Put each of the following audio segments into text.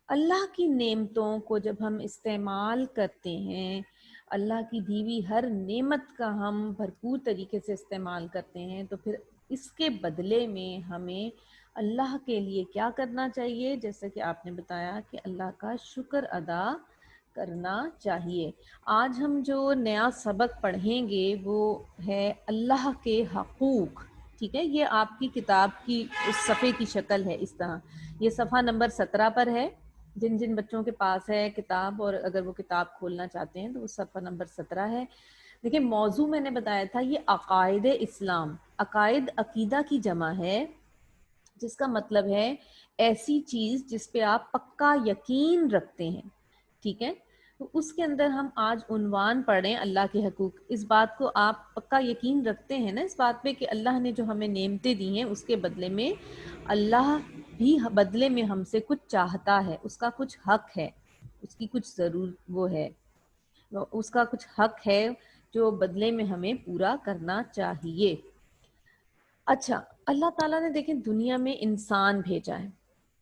اللہ کی نعمتوں کو جب ہم استعمال کرتے ہیں، اللہ کی دی ہوئی ہر نعمت کا ہم بھرپور طریقے سے استعمال کرتے ہیں، تو پھر اس کے بدلے میں ہمیں اللہ کے لیے کیا کرنا چاہیے؟ جیسا کہ آپ نے بتایا کہ اللہ کا شکر ادا کرنا چاہیے۔ آج ہم جو نیا سبق پڑھیں گے وہ ہے اللہ کے حقوق، ٹھیک ہے؟ یہ آپ کی کتاب کی اس صفحے کی شکل ہے اس طرح، یہ صفحہ نمبر 17 پر ہے۔ جن جن بچوں کے پاس ہے کتاب اور اگر وہ کتاب کھولنا چاہتے ہیں تو وہ صفحہ نمبر 17 ہے۔ دیکھیں موضوع میں نے بتایا تھا یہ عقائد اسلام، عقائد عقیدہ کی جمع ہے، جس کا مطلب ہے ایسی چیز جس پہ آپ پکا یقین رکھتے ہیں، ٹھیک ہے؟ تو اس کے اندر ہم آج عنوان پڑھیں اللہ کے حقوق۔ اس بات کو آپ پکا یقین رکھتے ہیں نا اس بات پہ کہ اللہ نے جو ہمیں نعمتیں دی ہیں اس کے بدلے میں اللہ بھی بدلے میں ہم سے کچھ چاہتا ہے، اس کا کچھ حق ہے، اس کی کچھ ضرور وہ ہے، اس کا کچھ حق ہے جو بدلے میں ہمیں پورا کرنا چاہیے۔ اچھا، اللہ تعالیٰ نے دیکھیں دنیا میں انسان بھیجا ہے،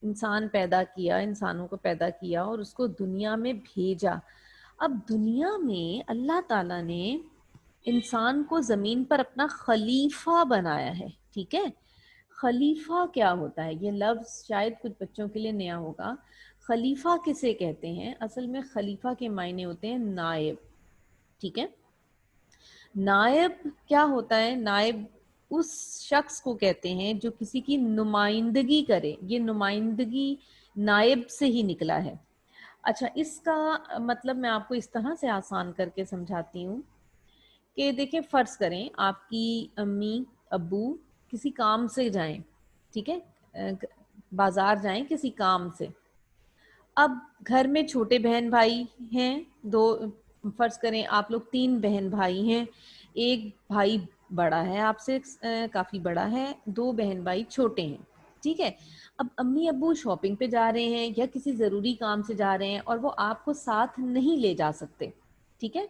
انسان پیدا کیا، انسانوں کو پیدا کیا اور اس کو دنیا میں بھیجا۔ اب دنیا میں اللہ تعالیٰ نے انسان کو زمین پر اپنا خلیفہ بنایا ہے، ٹھیک ہے؟ خلیفہ کیا ہوتا ہے؟ یہ لفظ شاید کچھ بچوں کے لیے نیا ہوگا۔ خلیفہ کسے کہتے ہیں؟ اصل میں خلیفہ کے معنی ہوتے ہیں نائب، ٹھیک ہے؟ نائب کیا ہوتا ہے؟ نائب اس شخص کو کہتے ہیں جو کسی کی نمائندگی کرے، یہ نمائندگی نائب سے ہی نکلا ہے۔ اچھا، اس کا مطلب میں آپ کو اس طرح سے آسان کر کے سمجھاتی ہوں کہ دیکھیں فرض کریں آپ کی امی ابو کسی کام سے جائیں، ٹھیک ہے؟ بازار جائیں کسی کام سے۔ اب گھر میں چھوٹے بہن بھائی ہیں دو، فرض کریں آپ لوگ 3 بہن بھائی ہیں، ایک بھائی بڑا ہے آپ سے، کافی بڑا ہے، 2 بہن بھائی چھوٹے ہیں، ٹھیک ہے؟ اب امی ابو شاپنگ پہ جا رہے ہیں یا کسی ضروری کام سے جا رہے ہیں اور وہ آپ کو ساتھ نہیں لے جا سکتے، ٹھیک ہے؟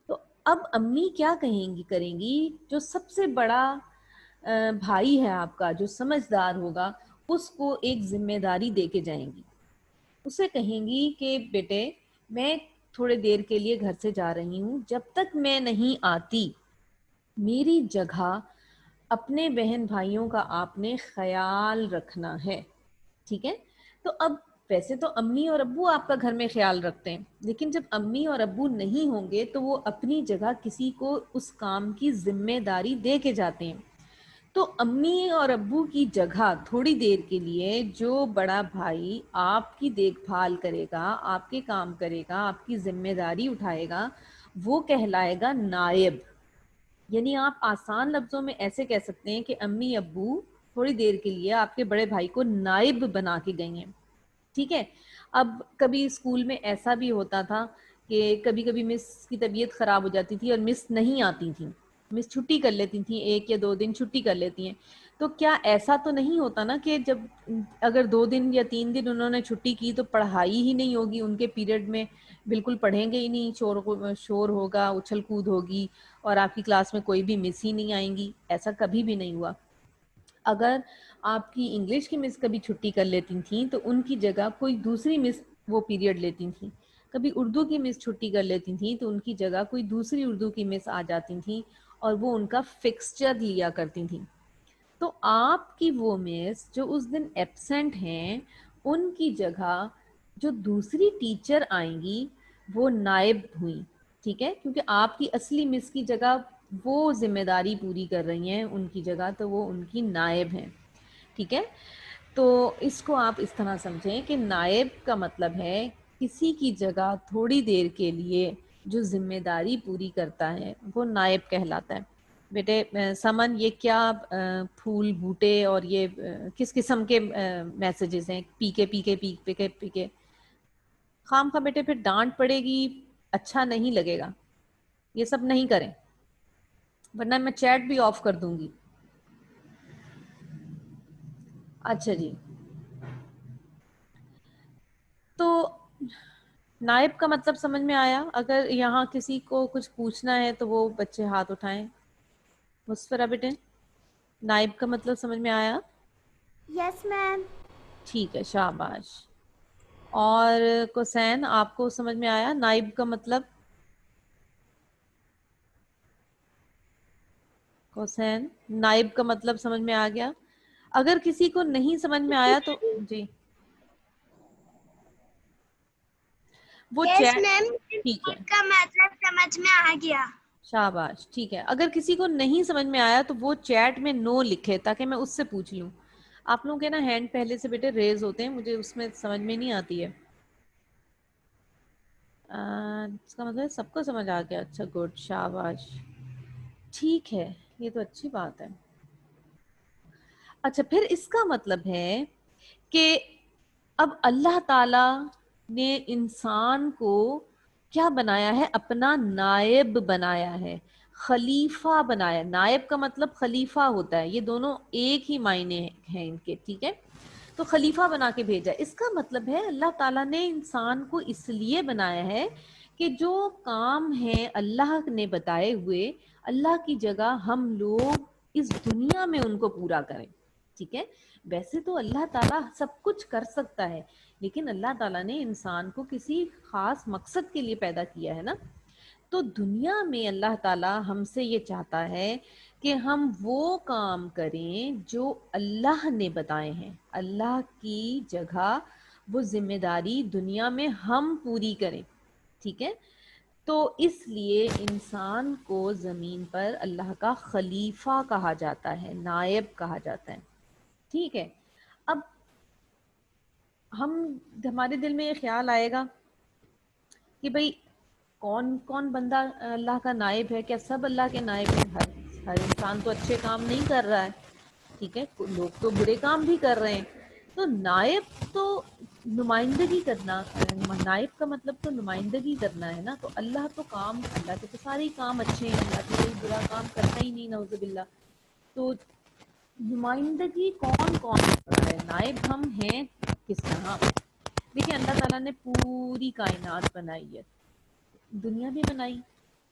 تو اب امی کیا کہیں گی کریں گی؟ جو سب سے بڑا بھائی ہے آپ کا جو سمجھدار ہوگا اس کو ایک ذمہ داری دے کے جائیں گی، اسے کہیں گی کہ بیٹے میں تھوڑے دیر کے لیے گھر سے جا رہی ہوں، جب تک میں نہیں آتی میری جگہ اپنے بہن بھائیوں کا آپ نے خیال رکھنا ہے، ٹھیک ہے؟ تو اب ویسے تو امی اور ابو آپ کا گھر میں خیال رکھتے ہیں، لیکن جب امی اور ابو نہیں ہوں گے تو وہ اپنی جگہ کسی کو اس کام کی ذمہ داری دے کے جاتے ہیں۔ تو امی اور ابو کی جگہ تھوڑی دیر کے لیے جو بڑا بھائی آپ کی دیکھ بھال کرے گا، آپ کے کام کرے گا، آپ کی ذمہ داری اٹھائے گا، وہ کہلائے گا نائب۔ یعنی آپ آسان لفظوں میں ایسے کہہ سکتے ہیں کہ امی ابو تھوڑی دیر کے لیے آپ کے بڑے بھائی کو نائب بنا کے گئی ہیں، ٹھیک ہے؟ اب کبھی اسکول میں ایسا بھی ہوتا تھا کہ کبھی کبھی مس کی طبیعت خراب ہو جاتی تھی اور مس نہیں آتی تھیں، مس چھٹی کر لیتی تھیں، 1 یا 2 دن چھٹی کر لیتی ہیں، تو کیا ایسا تو نہیں ہوتا نا کہ جب اگر 2 دن یا 3 دن انہوں نے چھٹی کی تو پڑھائی ہی نہیں ہوگی ان کے پیریڈ میں، بالکل پڑھیں گے ہی نہیں، شور ہوگا، اچھل کود ہوگی اور آپ کی کلاس میں کوئی بھی مس ہی نہیں آئیں گی؟ ایسا کبھی بھی نہیں ہوا۔ اگر آپ کی انگلش کی مس کبھی چھٹی کر لیتی تھیں تو ان کی جگہ کوئی دوسری مس وہ پیریڈ لیتی تھیں، کبھی اردو کی مس چھٹی کر لیتی تھیں تو ان کی جگہ کوئی دوسری اردو کی مس آ جاتی تھیں اور وہ ان کا فکسچر لیا کرتی تھیں۔ تو آپ کی وہ مس جو اس دن ایبسنٹ ہیں ان کی جگہ جو دوسری ٹیچر آئیں گی وہ نائب ہوئیں، ٹھیک ہے؟ کیونکہ آپ کی اصلی مس کی جگہ وہ ذمہ داری پوری کر رہی ہیں ان کی جگہ، تو وہ ان کی نائب ہیں، ٹھیک ہے؟ تو اس کو آپ اس طرح سمجھیں کہ نائب کا مطلب ہے کسی کی جگہ تھوڑی دیر کے لیے جو ذمہ داری پوری کرتا ہے وہ نائب کہلاتا ہے۔ بیٹے سمن یہ کیا پھول بوٹے اور یہ کس قسم کے میسیجز ہیں؟ پی کے پی کے پی کے پی کے، خام خواہ بیٹے پھر ڈانٹ پڑے گی، اچھا نہیں لگے گا، یہ سب نہیں کریں ورنہ میں چیٹ بھی آف کر دوں گی۔ اچھا جی، تو نائب کا مطلب سمجھ میں آیا؟ اگر یہاں کسی کو کچھ پوچھنا ہے تو وہ بچے ہاتھ اٹھائیں۔ مسفرہ بیٹے نائب کا مطلب سمجھ میں آیا؟ یس میم۔ ٹھیک ہے شاباش. اور کوسین آپ کو سمجھ میں آیا نائب کا مطلب؟ کوسین نائب کا مطلب سمجھ میں آ گیا؟ اگر کسی کو نہیں سمجھ میں آیا تو جی وہ یس چیٹ. میم، ٹھیک ہے کا مطلب سمجھ میں آ گیا. شاباش. ٹھیک ہے اگر کسی کو نہیں سمجھ میں آیا تو وہ چیٹ میں نو لکھے تاکہ میں اس سے پوچھ لوں. آپ لوگوں کے نا ہینڈ پہلے سے بیٹے ریز ہوتے ہیں, مجھے اس میں سمجھ میں نہیں آتی ہے. اس کا مطلب سب کو سمجھ آ گیا. اچھا گڈ شاباش. ٹھیک ہے یہ تو اچھی بات ہے. اچھا پھر اس کا مطلب ہے کہ اب اللہ تعالی نے انسان کو کیا بنایا ہے؟ اپنا نائب بنایا ہے, خلیفہ بنایا. نائب کا مطلب خلیفہ ہوتا ہے, یہ دونوں ایک ہی معنی ہیں ان کے, ٹھیک ہے. تو خلیفہ بنا کے بھیجا. اس کا مطلب ہے اللہ تعالیٰ نے انسان کو اس لیے بنایا ہے کہ جو کام ہے اللہ نے بتائے ہوئے, اللہ کی جگہ ہم لوگ اس دنیا میں ان کو پورا کریں. ٹھیک ہے, ویسے تو اللہ تعالیٰ سب کچھ کر سکتا ہے, لیکن اللہ تعالیٰ نے انسان کو کسی خاص مقصد کے لیے پیدا کیا ہے نا. تو دنیا میں اللہ تعالیٰ ہم سے یہ چاہتا ہے کہ ہم وہ کام کریں جو اللہ نے بتائے ہیں. اللہ کی جگہ وہ ذمہ داری دنیا میں ہم پوری کریں. ٹھیک ہے, تو اس لیے انسان کو زمین پر اللہ کا خلیفہ کہا جاتا ہے, نائب کہا جاتا ہے. ٹھیک ہے, اب ہمارے دل میں یہ خیال آئے گا کہ بھئی کون کون بندہ اللہ کا نائب ہے؟ کیا سب اللہ کے نائب ہیں؟ ہر انسان تو اچھے کام نہیں کر رہا ہے. ٹھیک ہے, لوگ تو برے کام بھی کر رہے ہیں. تو نائب تو نمائندگی کرنا, نائب کا مطلب تو نمائندگی کرنا ہے نا. تو اللہ تو کام, اللہ کے تو سارے کام اچھے ہیں, اللہ تو کوئی برا کام کرتا ہی نہیں نعوذ باللہ. تو نمائندگی کون کون کر رہا ہے؟ نائب ہم ہیں کس طرح؟ دیکھیں اللہ تعالیٰ نے پوری کائنات بنائی ہے, دنیا بھی بنائی,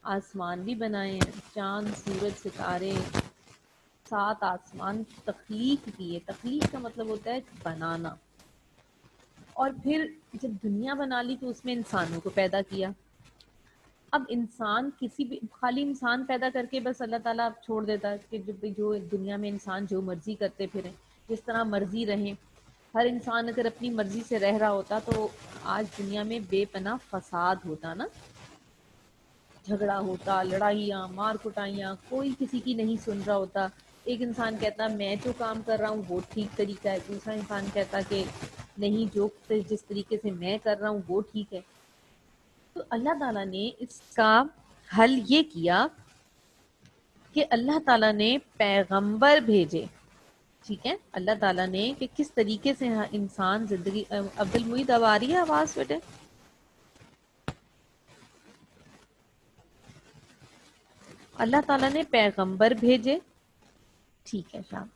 آسمان بھی بنائے ہیں, چاند سورج ستارے, 7 آسمان تخلیق کی ہے. تخلیق کا مطلب ہوتا ہے بنانا. اور پھر جب دنیا بنا لی تو اس میں انسانوں کو پیدا کیا. اب انسان کسی بھی خالی انسان پیدا کر کے بس اللہ تعالیٰ چھوڑ دیتا ہے کہ جو دنیا میں انسان جو مرضی کرتے پھریں, جس طرح مرضی رہیں. ہر انسان اگر اپنی مرضی سے رہ رہا ہوتا تو آج دنیا میں بے پناہ فساد ہوتا نا, جھگڑا ہوتا, لڑائیاں, مار کٹائیاں, کوئی کسی کی نہیں سن رہا ہوتا. ایک انسان کہتا میں جو کام کر رہا ہوں وہ ٹھیک طریقہ ہے, دوسرا انسان کہتا کہ نہیں جو جس طریقے سے میں کر رہا ہوں وہ ٹھیک ہے. تو اللہ تعالیٰ نے اس کا حل یہ کیا کہ اللہ تعالیٰ نے پیغمبر بھیجے. ٹھیک ہے, اللہ تعالیٰ نے کہ کس طریقے سے انسان زندگی. عبد المعید اب آ رہی ہے آواز بیٹے؟ اللہ تعالیٰ نے پیغمبر بھیجے. ٹھیک ہے شام.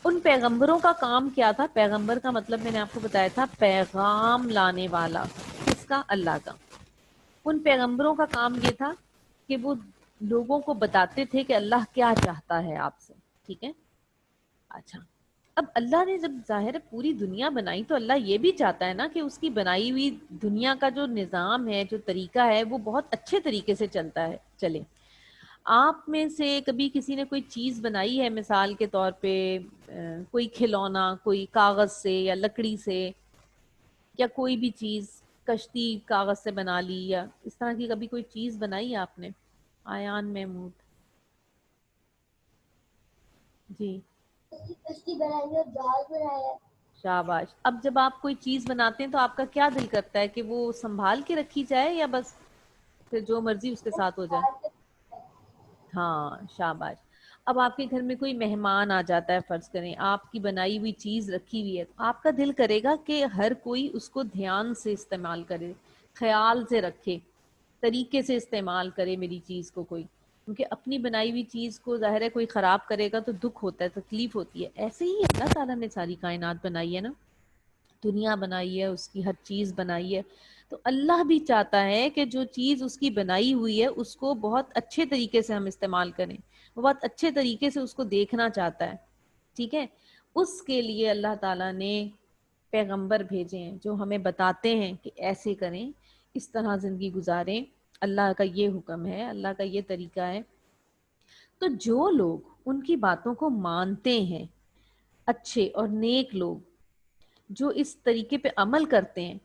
ان پیغمبروں کا کام کیا تھا؟ پیغمبر کا مطلب میں نے آپ کو بتایا تھا پیغام لانے والا. کس کا؟ اللہ کا. ان پیغمبروں کا کام یہ تھا کہ وہ لوگوں کو بتاتے تھے کہ اللہ کیا چاہتا ہے آپ سے. ٹھیک ہے, اچھا اب اللہ نے جب ظاہر پوری دنیا بنائی تو اللہ یہ بھی چاہتا ہے نا کہ اس کی بنائی ہوئی دنیا کا جو نظام ہے, جو طریقہ ہے, وہ بہت اچھے طریقے سے چلتا ہے, چلے. آپ میں سے کبھی کسی نے کوئی چیز بنائی ہے مثال کے طور پہ کوئی کھلونا, کوئی کاغذ سے یا لکڑی سے, یا کوئی بھی چیز, کشتی کاغذ سے بنا لی, یا اس طرح کی کبھی کوئی چیز بنائی ہے آپ نے؟ آیان محمود جی کشتی بنائی ہے, جہاز بنایا ہے. شاباش. اب جب آپ کوئی چیز بناتے ہیں تو آپ کا کیا دل کرتا ہے کہ وہ سنبھال کے رکھی جائے یا بس پھر جو مرضی اس کے ساتھ ہو جائے؟ ہاں شاباش. اب آپ کے گھر میں کوئی مہمان آ جاتا ہے, فرض کریں آپ کی بنائی ہوئی چیز رکھی ہوئی ہے, آپ کا دل کرے گا کہ ہر کوئی اس کو دھیان سے استعمال کرے, خیال سے رکھے, طریقے سے استعمال کرے میری چیز کو کوئی. کیونکہ اپنی بنائی ہوئی چیز کو ظاہر ہے کوئی خراب کرے گا تو دکھ ہوتا ہے, تکلیف ہوتی ہے. ایسے ہی اللہ تعالیٰ نے ساری کائنات بنائی ہے نا, دنیا بنائی ہے, اس کی ہر چیز بنائی ہے. تو اللہ بھی چاہتا ہے کہ جو چیز اس کی بنائی ہوئی ہے اس کو بہت اچھے طریقے سے ہم استعمال کریں, وہ بہت اچھے طریقے سے اس کو دیکھنا چاہتا ہے. ٹھیک ہے, اس کے لیے اللہ تعالیٰ نے پیغمبر بھیجے ہیں جو ہمیں بتاتے ہیں کہ ایسے کریں، اس طرح زندگی گزاریں، اللہ کا یہ حکم ہے، اللہ کا یہ طریقہ ہے۔ تو جو لوگ ان کی باتوں کو مانتے ہیں، اچھے اور نیک لوگ جو اس طریقے پہ عمل کرتے ہیں،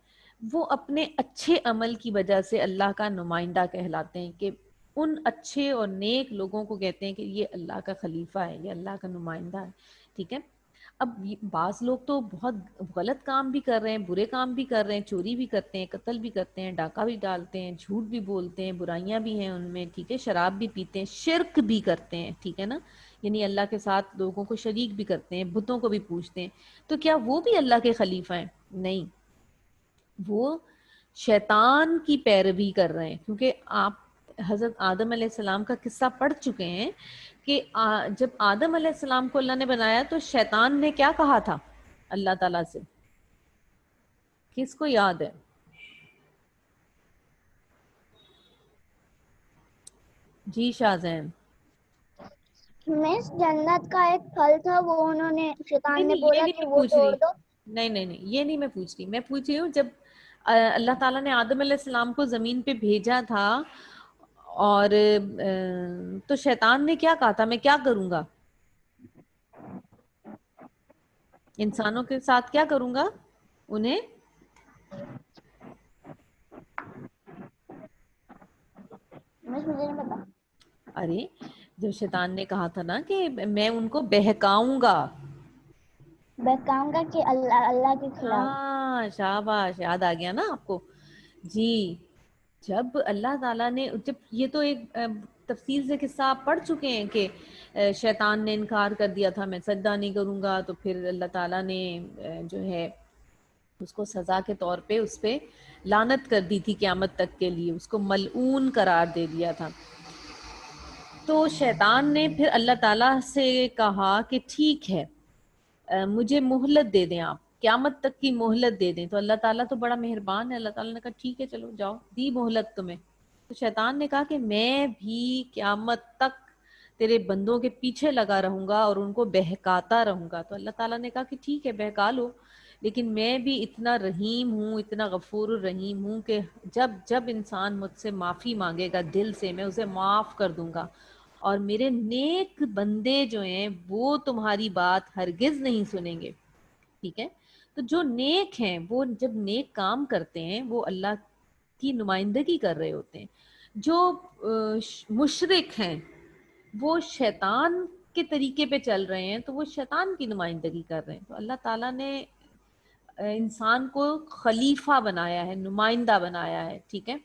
وہ اپنے اچھے عمل کی وجہ سے اللہ کا نمائندہ کہلاتے ہیں، کہ ان اچھے اور نیک لوگوں کو کہتے ہیں کہ یہ اللہ کا خلیفہ ہے، یہ اللہ کا نمائندہ ہے، ٹھیک ہے۔ اب بعض لوگ تو بہت غلط کام بھی کر رہے ہیں، برے کام بھی کر رہے ہیں، چوری بھی کرتے ہیں، قتل بھی کرتے ہیں، ڈاکہ بھی ڈالتے ہیں، جھوٹ بھی بولتے ہیں، برائیاں بھی ہیں ان میں، ٹھیک ہے، شراب بھی پیتے ہیں، شرک بھی کرتے ہیں، ٹھیک ہے نا، یعنی اللہ کے ساتھ لوگوں کو شریک بھی کرتے ہیں، بتوں کو بھی پوجتے ہیں۔ تو کیا وہ بھی اللہ کے خلیفہ ہیں؟ نہیں، وہ شیطان کی پیروی کر رہے ہیں، کیونکہ آپ حضرت آدم علیہ السلام کا قصہ پڑھ چکے ہیں کہ جب آدم علیہ السلام کو اللہ نے بنایا تو شیطان نے کیا کہا تھا اللہ تعالیٰ سے؟ کس کو یاد ہے؟ جی شاہزین۔ مس جنت کا ایک پھل تھا، وہ انہوں نے نہیں شیطان نے نہیں، یہ بولا نہیں کہ میں وہ پوچھ توڑ رہی، دو۔ نہیں نہیں نہیں، یہ نہیں میں پوچھ رہی ہوں جب اللہ تعالیٰ نے آدم علیہ السلام کو زمین پہ بھیجا تھا اور تو شیطان نے کیا کہا تھا؟ میں کیا کروں گا انسانوں کے ساتھ، کیا کروں گا انہیں؟ مس مجھے نہیں پتا۔ ارے جب شیطان نے کہا تھا نا کہ میں ان کو بہکاؤں گا، بہکاؤں گا کہ اللہ کے خلاف۔ ہاں شاباش، یاد آ گیا نا آپ کو؟ جی، جب اللہ تعالیٰ نے، جب یہ تو ایک تفصیل سے قصہ آپ پڑھ چکے ہیں کہ شیطان نے انکار کر دیا تھا، میں سجدہ نہیں کروں گا، تو پھر اللہ تعالیٰ نے جو ہے اس کو سزا کے طور پہ اس پہ لعنت کر دی تھی قیامت تک کے لیے، اس کو ملعون قرار دے دیا تھا۔ تو شیطان نے پھر اللہ تعالیٰ سے کہا کہ ٹھیک ہے، مجھے مہلت دے دیں، آپ قیامت تک کی مہلت دے دیں۔ تو اللہ تعالیٰ تو بڑا مہربان ہے، اللہ تعالیٰ نے کہا ٹھیک ہے چلو جاؤ، دی مہلت تمہیں۔ تو شیطان نے کہا کہ میں بھی قیامت تک تیرے بندوں کے پیچھے لگا رہوں گا اور ان کو بہکاتا رہوں گا۔ تو اللہ تعالیٰ نے کہا کہ ٹھیک ہے بہکا لو، لیکن میں بھی اتنا رحیم ہوں، اتنا غفور الرحیم ہوں کہ جب جب انسان مجھ سے معافی مانگے گا دل سے، میں اسے معاف کر دوں گا، اور میرے نیک بندے جو ہیں وہ تمہاری بات ہرگز نہیں سنیں گے، ٹھیک ہے۔ تو جو نیک ہیں وہ جب نیک کام کرتے ہیں وہ اللہ کی نمائندگی کر رہے ہوتے ہیں، جو مشرک ہیں وہ شیطان کے طریقے پہ چل رہے ہیں تو وہ شیطان کی نمائندگی کر رہے ہیں۔ تو اللہ تعالیٰ نے انسان کو خلیفہ بنایا ہے، نمائندہ بنایا ہے، ٹھیک ہے۔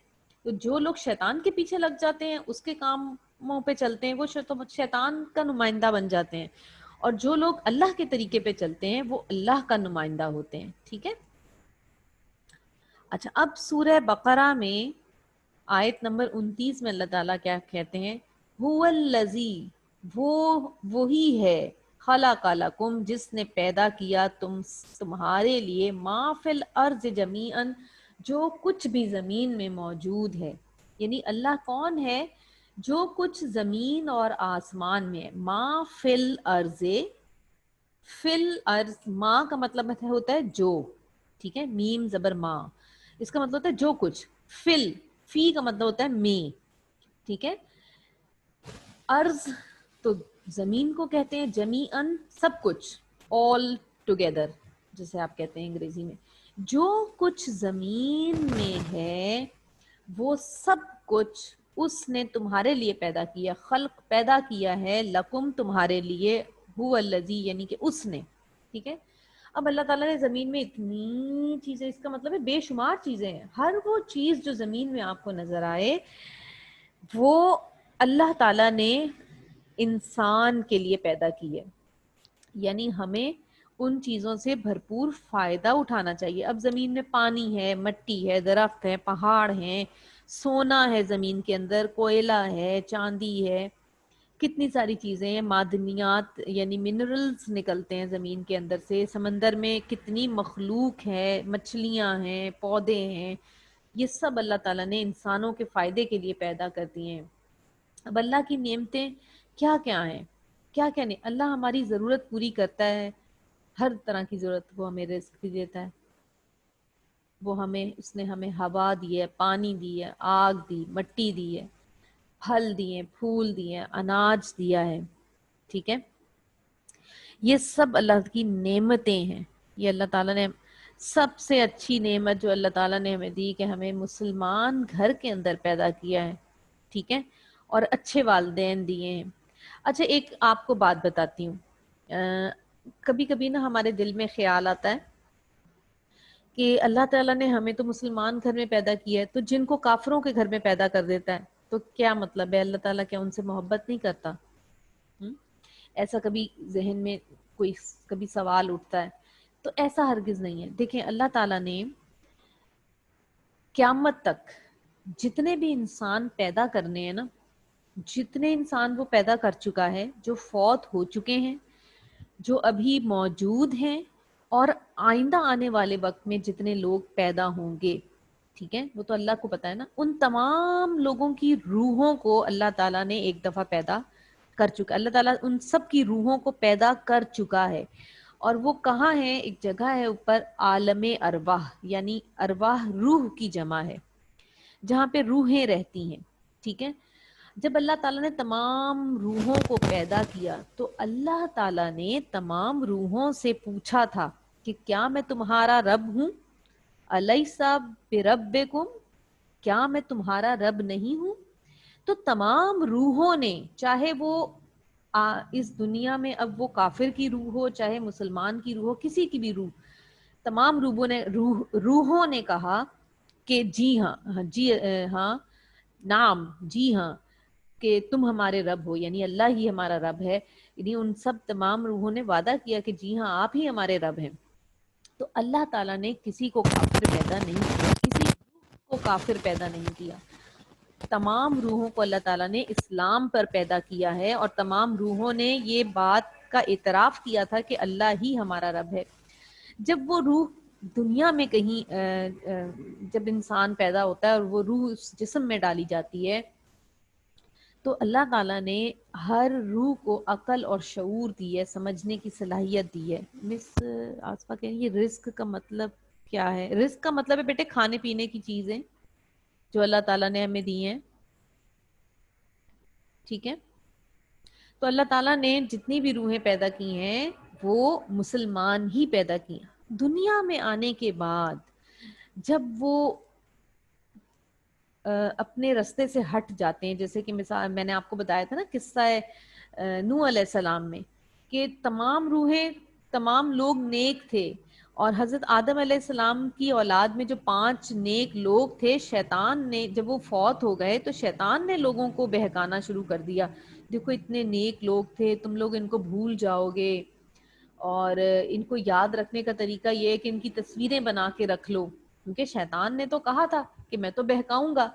تو جو لوگ شیطان کے پیچھے لگ جاتے ہیں، اس کے کاموں پہ چلتے ہیں، وہ شیطان کا نمائندہ بن جاتے ہیں، اور جو لوگ اللہ کے طریقے پہ چلتے ہیں وہ اللہ کا نمائندہ ہوتے ہیں، ٹھیک ہے۔ اچھا، اب سورہ بقرہ میں آیت نمبر 29 میں اللہ تعالیٰ کیا کہتے ہیں؟ هو الذی، وہی ہے، خلق لکم، جس نے پیدا کیا تمہارے لیے، ما فی الارض جمیعا، جو کچھ بھی زمین میں موجود ہے۔ یعنی اللہ کون ہے؟ جو کچھ زمین اور آسمان میں ہے، ما فی الارض، فی الارض، ما کا مطلب ہوتا ہے جو، ٹھیک ہے، میم زبر ما، اس کا مطلب ہوتا ہے جو کچھ، فی کا مطلب ہوتا ہے میں، ٹھیک ہے۔ ارض تو زمین کو کہتے ہیں، جمیعاً سب کچھ، all together جسے آپ کہتے ہیں انگریزی میں، جو کچھ زمین میں ہے وہ سب کچھ اس نے تمہارے لیے پیدا کیا، خلق پیدا کیا ہے، لکم تمہارے لیے، هو الذی یعنی کہ اس نے، ٹھیک ہے۔ اب اللہ تعالیٰ نے زمین میں اتنی چیزیں، اس کا مطلب ہے بے شمار چیزیں ہیں، ہر وہ چیز جو زمین میں آپ کو نظر آئے وہ اللہ تعالیٰ نے انسان کے لیے پیدا کی ہے، یعنی ہمیں ان چیزوں سے بھرپور فائدہ اٹھانا چاہیے۔ اب زمین میں پانی ہے، مٹی ہے، درخت ہے، پہاڑ ہیں، سونا ہے زمین کے اندر، کوئلہ ہے، چاندی ہے، کتنی ساری چیزیں ہیں، معدنیات یعنی منرلز نکلتے ہیں زمین کے اندر سے، سمندر میں کتنی مخلوق ہے، مچھلیاں ہیں، پودے ہیں، یہ سب اللہ تعالیٰ نے انسانوں کے فائدے کے لیے پیدا کر دیے ہیں۔ اب اللہ کی نعمتیں کیا کیا ہیں، کیا کیا نہیں، اللہ ہماری ضرورت پوری کرتا ہے، ہر طرح کی ضرورت وہ ہمیں رزق بھی دیتا ہے. وہ ہمیں اس نے ہمیں ہوا دی ہے, پانی دی ہے, آگ دی, مٹی دی ہے, پھل دیے, پھول دیے, اناج دیا ہے. ٹھیک ہے, یہ سب اللہ کی نعمتیں ہیں. یہ اللہ تعالیٰ نے سب سے اچھی نعمت جو اللہ تعالیٰ نے ہمیں دی کہ ہمیں مسلمان گھر کے اندر پیدا کیا ہے. ٹھیک ہے, اور اچھے والدین دیے ہیں. اچھا ایک آپ کو بات بتاتی ہوں, کبھی کبھی نا ہمارے دل میں خیال آتا ہے کہ اللہ تعالیٰ نے ہمیں تو مسلمان گھر میں پیدا کیا ہے, تو جن کو کافروں کے گھر میں پیدا کر دیتا ہے تو کیا مطلب ہے؟ اللہ تعالیٰ کیا ان سے محبت نہیں کرتا؟ ایسا کبھی ذہن میں کوئی کبھی سوال اٹھتا ہے. تو ایسا ہرگز نہیں ہے. دیکھیں اللہ تعالیٰ نے قیامت تک جتنے بھی انسان پیدا کرنے ہیں نا, جتنے انسان وہ پیدا کر چکا ہے, جو فوت ہو چکے ہیں, جو ابھی موجود ہیں, اور آئندہ آنے والے وقت میں جتنے لوگ پیدا ہوں گے, ٹھیک ہے, وہ تو اللہ کو پتہ ہے نا, ان تمام لوگوں کی روحوں کو اللہ تعالیٰ نے ایک دفعہ پیدا کر چکا. اللہ تعالیٰ ان سب کی روحوں کو پیدا کر چکا ہے. اور وہ کہاں ہے؟ ایک جگہ ہے اوپر, عالم ارواح, یعنی ارواح روح کی جمع ہے, جہاں پہ روحیں رہتی ہیں. ٹھیک ہے, جب اللہ تعالیٰ نے تمام روحوں کو پیدا کیا تو اللہ تعالیٰ نے تمام روحوں سے پوچھا تھا کہ کیا میں تمہارا رب ہوں؟ الیس بربکم, کیا میں تمہارا رب نہیں ہوں؟ تو تمام روحوں نے, چاہے وہ اس دنیا میں اب وہ کافر کی روح ہو, چاہے مسلمان کی روح ہو, کسی کی بھی روح, تمام روحوں نے کہا کہ جی ہاں, جی ہاں, نام, جی ہاں, کہ تم ہمارے رب ہو, یعنی اللہ ہی ہمارا رب ہے. یعنی ان سب تمام روحوں نے وعدہ کیا کہ جی ہاں آپ ہی ہمارے رب ہیں. تو اللہ تعالیٰ نے کسی کو کافر پیدا نہیں کیا, کسی کو کافر پیدا نہیں کیا. تمام روحوں کو اللہ تعالیٰ نے اسلام پر پیدا کیا ہے, اور تمام روحوں نے یہ بات کا اعتراف کیا تھا کہ اللہ ہی ہمارا رب ہے. جب وہ روح دنیا میں کہیں جب انسان پیدا ہوتا ہے اور وہ روح اس جسم میں ڈالی جاتی ہے, تو اللہ تعالیٰ نے ہر روح کو عقل اور شعور دی ہے, سمجھنے کی صلاحیت دی ہے. مس آصفہ کہیں یہ رزق کا مطلب کیا ہے؟ رزق کا مطلب ہے بیٹے کھانے پینے کی چیزیں جو اللہ تعالیٰ نے ہمیں دی ہیں. ٹھیک ہے, تو اللہ تعالیٰ نے جتنی بھی روحیں پیدا کی ہیں وہ مسلمان ہی پیدا کی ہیں. دنیا میں آنے کے بعد جب وہ اپنے رستے سے ہٹ جاتے ہیں, جیسے کہ مثال میں نے آپ کو بتایا تھا نا قصہ نوح علیہ السلام میں, کہ تمام روحیں, تمام لوگ نیک تھے, اور حضرت آدم علیہ السلام کی اولاد میں جو 5 نیک لوگ تھے, شیطان نے جب وہ فوت ہو گئے تو شیطان نے لوگوں کو بہکانا شروع کر دیا. دیکھو اتنے نیک لوگ تھے, تم لوگ ان کو بھول جاؤ گے, اور ان کو یاد رکھنے کا طریقہ یہ ہے کہ ان کی تصویریں بنا کے رکھ لو, کیونکہ شیطان نے تو کہا تھا کہ میں تو بہکاؤں گا.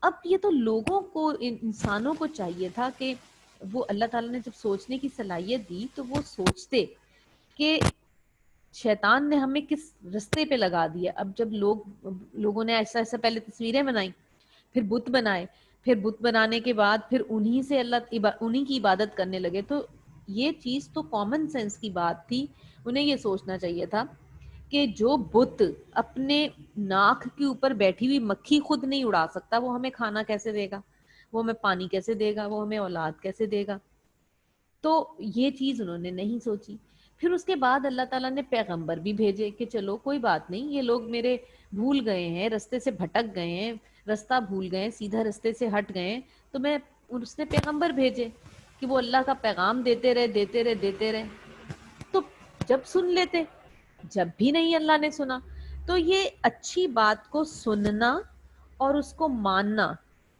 اب یہ تو لوگوں کو, انسانوں کو چاہیے تھا کہ وہ, اللہ تعالیٰ نے جب سوچنے کی صلاحیت دی تو وہ سوچتے کہ شیطان نے ہمیں کس رستے پہ لگا دیا. اب جب لوگوں نے ایسا ایسا پہلے تصویریں بنائیں, پھر بت بنائے, پھر بت بنانے کے بعد پھر انہی کی عبادت کرنے لگے, تو یہ چیز تو کامن سینس کی بات تھی. انہیں یہ سوچنا چاہیے تھا کہ جو بت اپنے ناک کے اوپر بیٹھی ہوئی مکھی خود نہیں اڑا سکتا, وہ ہمیں کھانا کیسے دے گا, وہ ہمیں پانی کیسے دے گا, وہ ہمیں اولاد کیسے دے گا؟ تو یہ چیز انہوں نے نہیں سوچی. پھر اس کے بعد اللہ تعالیٰ نے پیغمبر بھی بھیجے کہ چلو کوئی بات نہیں, یہ لوگ میرے بھول گئے ہیں, رستے سے بھٹک گئے ہیں, رستہ بھول گئے, سیدھا رستے سے ہٹ گئے, تو میں, اس نے پیغمبر بھیجے کہ وہ اللہ کا پیغام دیتے رہے. تو جب سن لیتے, جب بھی نہیں اللہ نے سنا. تو یہ اچھی بات کو سننا اور اس کو ماننا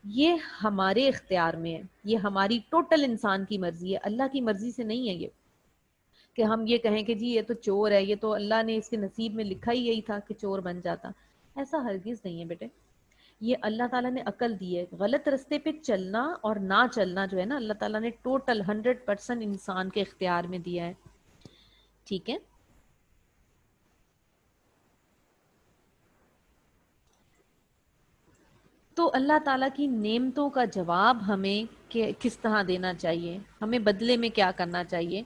یہ ہمارے اختیار میں ہے, یہ ہماری ٹوٹل انسان کی مرضی ہے, اللہ کی مرضی سے نہیں ہے یہ کہ ہم یہ کہیں کہ جی یہ تو چور ہے, یہ تو اللہ نے اس کے نصیب میں لکھا ہی یہی تھا کہ چور بن جاتا. ایسا ہرگز نہیں ہے بیٹے. یہ اللہ تعالیٰ نے عقل دی ہے. غلط رستے پہ چلنا اور نہ چلنا جو ہے نا, اللہ تعالیٰ نے ٹوٹل 100% انسان کے اختیار میں دیا ہے. ٹھیک ہے, تو اللہ تعالیٰ کی نعمتوں کا جواب ہمیں کس طرح دینا چاہیے, ہمیں بدلے میں کیا کرنا چاہیے؟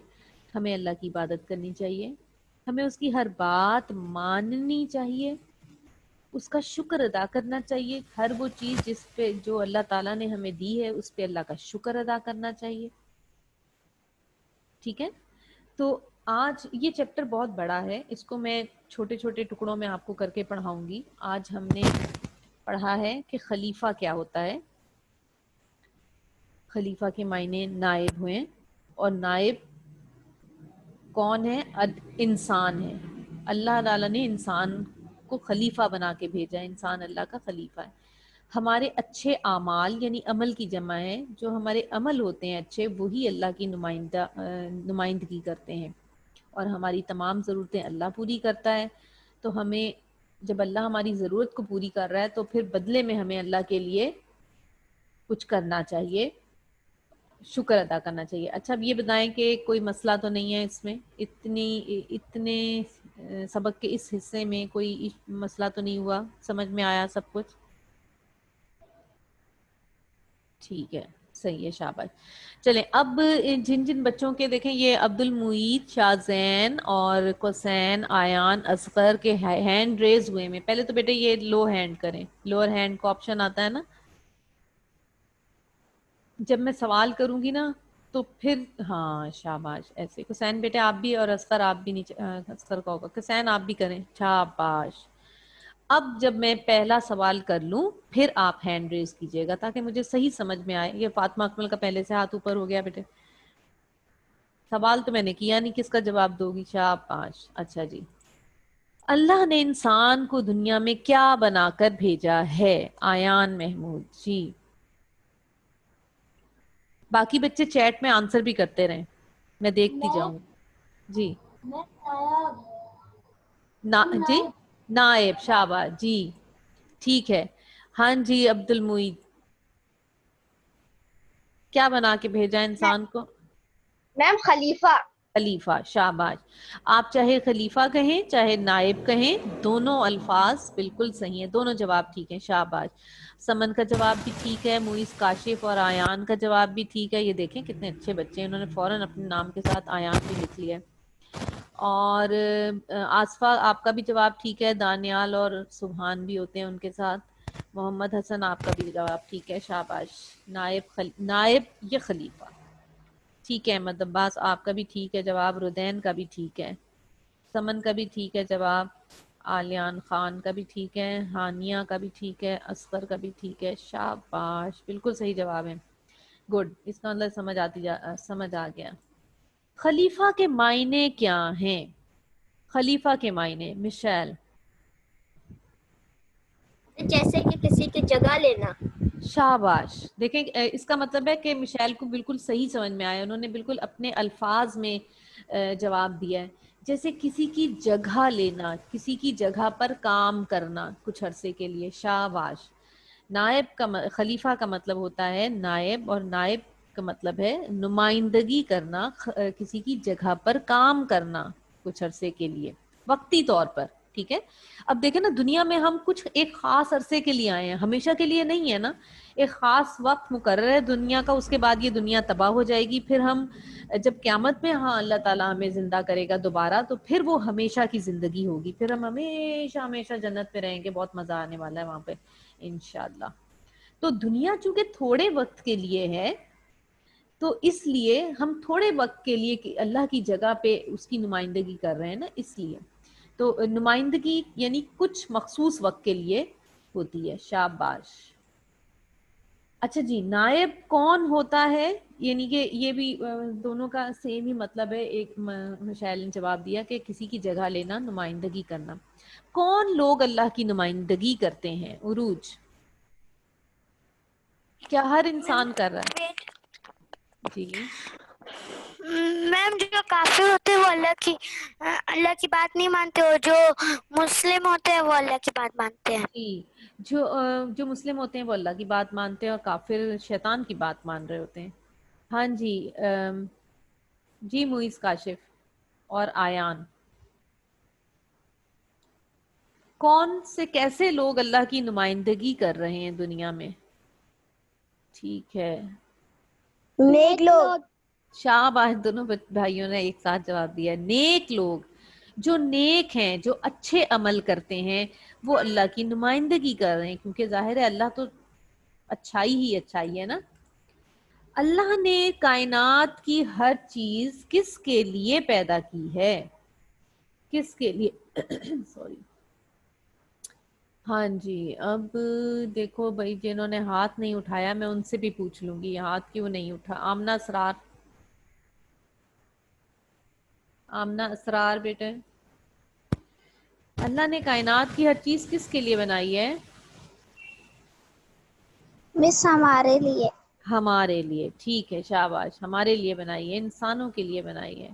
ہمیں اللہ کی عبادت کرنی چاہیے, ہمیں اس کی ہر بات ماننی چاہیے، اس کا شکر ادا کرنا چاہیے، ہر وہ چیز جس پہ جو اللہ تعالیٰ نے ہمیں دی ہے اس پہ اللہ کا شکر ادا کرنا چاہیے. ٹھیک ہے، تو آج یہ چیپٹر بہت بڑا ہے، اس کو میں چھوٹے چھوٹے ٹکڑوں میں آپ کو کر کے پڑھاؤں گی. آج ہم نے پڑھا ہے کہ خلیفہ کیا ہوتا ہے. خلیفہ کے معنی نائب ہوئے، اور نائب کون ہے؟ انسان ہے. اللہ تعالیٰ نے انسان کو خلیفہ بنا کے بھیجا ہے، انسان اللہ کا خلیفہ ہے. ہمارے اچھے اعمال یعنی عمل کی جمع ہے، جو ہمارے عمل ہوتے ہیں اچھے وہی اللہ کی نمائندگی کرتے ہیں، اور ہماری تمام ضرورتیں اللہ پوری کرتا ہے. تو ہمیں جب اللہ ہماری ضرورت کو پوری کر رہا ہے تو پھر بدلے میں ہمیں اللہ کے لیے کچھ کرنا چاہیے، شکر ادا کرنا چاہیے. اچھا اب یہ بتائیں کہ کوئی مسئلہ تو نہیں ہے اس میں، اتنے سبق کے اس حصے میں کوئی مسئلہ تو نہیں ہوا، سمجھ میں آیا سب کچھ؟ ٹھیک ہے، صحیح ہے، شاباش. چلیں اب جن جن بچوں کے دیکھیں یہ عبد المعید، شاہزین اور حسین، آیان، اصغر کے ہینڈ ریز ہوئے میں، پہلے تو بیٹے یہ لو ہینڈ کریں، لوور ہینڈ کا آپشن آتا ہے نا، جب میں سوال کروں گی نا تو پھر ہاں شاباش ایسے. حسین بیٹے آپ بھی، اور اصغر آپ بھی نیچے، اصغر کا ہوگا، حسین آپ بھی کریں، شاباش. اب جب میں پہلا سوال کر لوں پھر آپ ہینڈ ریز کیجئے گا تاکہ مجھے صحیح سمجھ میں آئے. یہ فاطمہ اکمل کا پہلے سے ہاتھ اوپر ہو گیا بیٹے. سوال تو میں نے کیا نہیں، کس کا جواب دو گی؟ شاباش. اچھا جی، اللہ نے انسان کو دنیا میں کیا بنا کر بھیجا ہے؟ آیان محمود جی. باقی بچے چیٹ میں آنسر بھی کرتے رہیں، میں دیکھتی جاؤں. جی جی نائب، شاباش جی، ٹھیک ہے. ہاں جی عبد المعید، کیا بنا کے بھیجا انسان کو؟ میم خلیفہ. خلیفہ، شاباش. آپ چاہے خلیفہ کہیں چاہے نائب کہیں، دونوں الفاظ بالکل صحیح ہیں، دونوں جواب ٹھیک ہیں، شاباش. سمن کا جواب بھی ٹھیک ہے، موئز، کاشف اور آیان کا جواب بھی ٹھیک ہے. یہ دیکھیں کتنے اچھے بچے ہیں، انہوں نے فوراً اپنے نام کے ساتھ آیان بھی لکھ لیا. اور آصفہ آپ کا بھی جواب ٹھیک ہے، دانیال اور سبحان بھی ہوتے ہیں ان کے ساتھ. محمد حسن آپ کا بھی جواب ٹھیک ہے، شاباش. نائب یہ خلیفہ ٹھیک ہے. احمد عباس آپ کا بھی ٹھیک ہے جواب، ردین کا بھی ٹھیک ہے، سمن کا بھی ٹھیک ہے جواب، آلیان خان کا بھی ٹھیک ہے، ہانیہ کا بھی ٹھیک ہے، اصغر کا بھی ٹھیک ہے، شاباش بالکل صحیح جواب ہے. گڈ، اس کا مطلب سمجھ آ گیا. خلیفہ کے معنی کیا ہیں؟ خلیفہ کے معنی مشیل. جیسے کہ کسی کی جگہ لینا. شاباش. دیکھیں اس کا مطلب ہے کہ مشیل کو بالکل صحیح سمجھ میں آیا، انہوں نے بالکل اپنے الفاظ میں جواب دیا ہے. جیسے کسی کی جگہ لینا، کسی کی جگہ پر کام کرنا کچھ عرصے کے لیے، شاباش. نائب کا خلیفہ کا مطلب ہوتا ہے نائب، اور نائب کا مطلب ہے نمائندگی کرنا، کسی کی جگہ پر کام کرنا کچھ عرصے کے لیے، وقتی طور پر. ٹھیک ہے، اب دیکھیں نا دنیا میں ہم کچھ ایک خاص عرصے کے لیے آئے ہیں، ہمیشہ کے لیے نہیں ہے نا. ایک خاص وقت مقرر ہے دنیا کا، اس کے بعد یہ دنیا تباہ ہو جائے گی. پھر ہم جب قیامت میں ہاں اللہ تعالیٰ ہمیں زندہ کرے گا دوبارہ تو پھر وہ ہمیشہ کی زندگی ہوگی، پھر ہم ہمیشہ ہمیشہ جنت پہ رہیں گے، بہت مزہ آنے والا ہے وہاں پہ انشاءاللہ. تو دنیا چونکہ تھوڑے وقت کے لیے ہے تو اس لیے ہم تھوڑے وقت کے لیے اللہ کی جگہ پہ اس کی نمائندگی کر رہے ہیں نا، اس لیے. تو نمائندگی یعنی کچھ مخصوص وقت کے لیے ہوتی ہے، شاباش. اچھا جی، نائب کون ہوتا ہے؟ یعنی کہ یہ بھی دونوں کا سیم ہی مطلب ہے. ایک مشائل نے جواب دیا کہ کسی کی جگہ لینا، نمائندگی کرنا. کون لوگ اللہ کی نمائندگی کرتے ہیں؟ عروج، کیا ہر انسان کر رہا ہے؟ جی میم جو کافر ہوتے ہیں وہ اللہ کی بات نہیں مانتے، اور جو مسلم ہوتے ہیں وہ اللہ کی بات مانتے ہیں. جی، جو مسلم ہوتے ہیں وہ اللہ کی بات مانتے ہیں، اور کافر شیطان کی بات مان رہے ہوتے ہیں. ہاں جی جی موئز، کاشف اور آیان، کون سے کیسے لوگ اللہ کی نمائندگی کر رہے ہیں دنیا میں؟ ٹھیک ہے، نیک لوگ. شاباش. دونوں بھائیوں نے ایک ساتھ جواب دیا، نیک لوگ. جو نیک ہیں, جو اچھے عمل کرتے ہیں, وہ اللہ کی نمائندگی کر رہے ہیں, کیونکہ ظاہر ہے اللہ تو اچھائی ہی اچھائی ہے نا. اللہ نے کائنات کی ہر چیز کس کے لیے پیدا کی ہے؟ کس کے لیے؟ سوری. ہاں جی, اب دیکھو بھائی جنہوں نے ہاتھ نہیں اٹھایا میں ان سے بھی پوچھ لوں گی ہاتھ کیوں نہیں اٹھا. آمنہ اسرار, آمنہ اسرار بیٹے, اللہ نے کائنات کی ہر چیز کس کے لیے بنائی ہے؟ مس ہمارے لیے. ہمارے لیے. ٹھیک ہے, شاباش, ہمارے لیے بنائی ہے, انسانوں کے لیے بنائی ہے.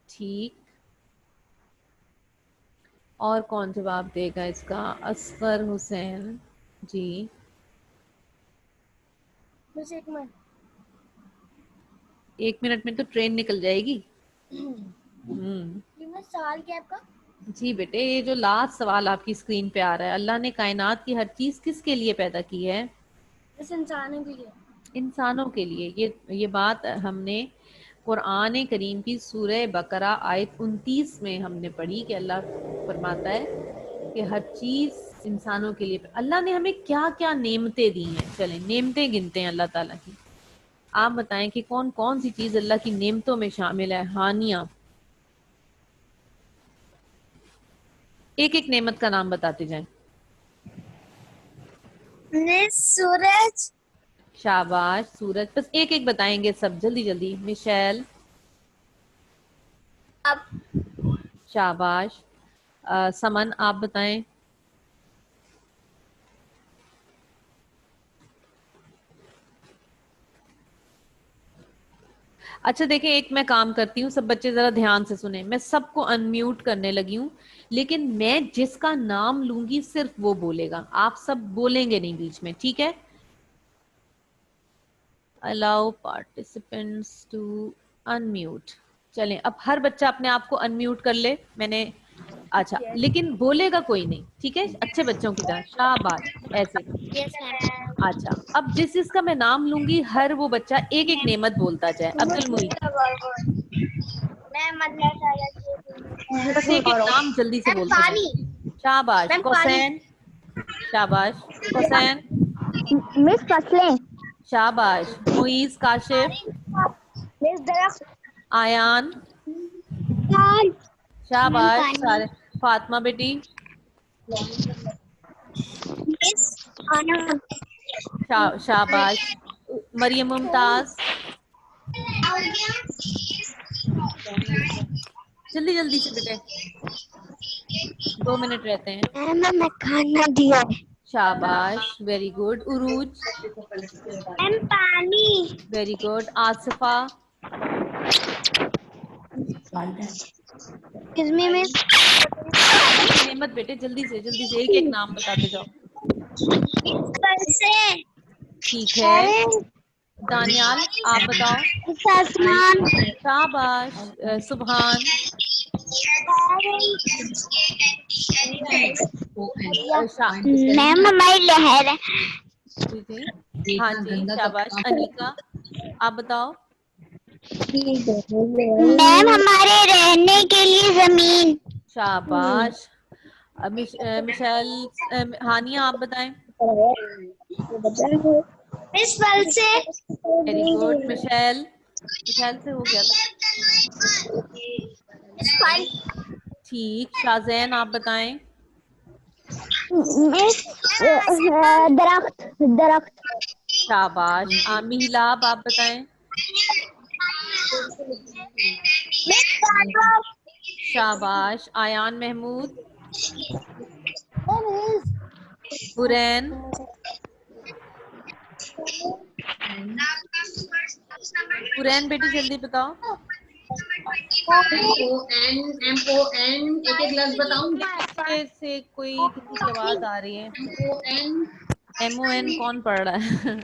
ٹھیک, اور کون جواب دے گا اس کا؟ اصغر حسین جی. بس ایک منٹ. 1 منٹ میں تو ٹرین نکل جائے گی. سوال کیا آپ کا؟ جی بیٹے, یہ جو لاسٹ سوال آپ کی اسکرین پہ آ رہا ہے, اللہ نے کائنات کی ہر چیز کس کے لیے پیدا کی ہے؟ بس انسانوں کے لیے. انسانوں کے لیے. یہ بات ہم نے قرآن کریم کی سورہ بقرہ آیت 29 میں ہم نے پڑھی کہ اللہ فرماتا ہے کہ ہر چیز انسانوں کے لیے. اللہ نے ہمیں کیا کیا نعمتیں دی ہیں, چلیں نعمتیں گنتے ہیں اللہ تعالیٰ کی. آپ بتائیں کہ کون کون سی چیز اللہ کی نعمتوں میں شامل ہے. ہانیہ, ایک ایک نعمت کا نام بتاتے جائیں. سورج. شاباش, سورج. بس ایک ایک بتائیں گے سب, جلدی جلدی. مشیل. اب شاباش. سمن آپ بتائیں. اچھا دیکھیں, ایک میں کام کرتی ہوں, سب بچے ذرا دھیان سے سنیں. میں سب کو انمیوٹ کرنے لگی ہوں, لیکن میں جس کا نام لوں گی صرف وہ بولے گا, آپ سب بولیں گے نہیں بیچ میں, ٹھیک ہے؟ allow participants to unmute. چلیں اب ہر بچہ اپنے آپ کو انمیوٹ کر لے. میں نے اچھا, لیکن بولے گا کوئی نہیں, ٹھیک ہے, اچھے بچوں کی طرح. شاباش, ایسے. اچھا, اب جس کا میں نام لوں گی ہر وہ بچہ ایک ایک نعمت بولتا جائے. عبد المعید, بس ایک ایک نام جلدی سے بولتے جائیں. شاباش. کوسین. شاباش. کوسین. مس فصلیں. شاباش. معیز. کاشف. مس درخت. آیان. شاباش. سارے. فاطمہ بیٹی. مس کھانا. شاباش. مریم ممتاز. جلدی جلدی سے بیٹے, 2 منٹ رہتے ہیں. میں کھانا دیا. شاباش, ویری گڈ. عروج. پانی. Very good. آصفہ. نعمت بیٹے, جلدی سے جلدی سے ایک ایک نام بتاتے جاؤ. ٹھیک ہے. دانیال آپ بتاؤ. شاباش. سبحان. میم ہماری لہر ہے. جی جی, ہاں جی, شاباش. انیکا آپ بتاؤ. میم ہمارے رہنے کے لیے زمین. شاباش. مشیل. ہانیہ آپ بتائیں. مس پل سے. Very good. مشیل. مشیل سے ہو گیا تھا. ٹھیک. شازین آپ بتائیں. مس درخت. درخت. شاباش. میلاب آپ بتائیں. شاباش. آیان محمود. حرین. حرین بیٹی جلدی بتاؤ. ایک لفظ بتاؤں. سے کوئی کسی کی آواز آ رہی ہے. MON کون پڑھ رہا ہے؟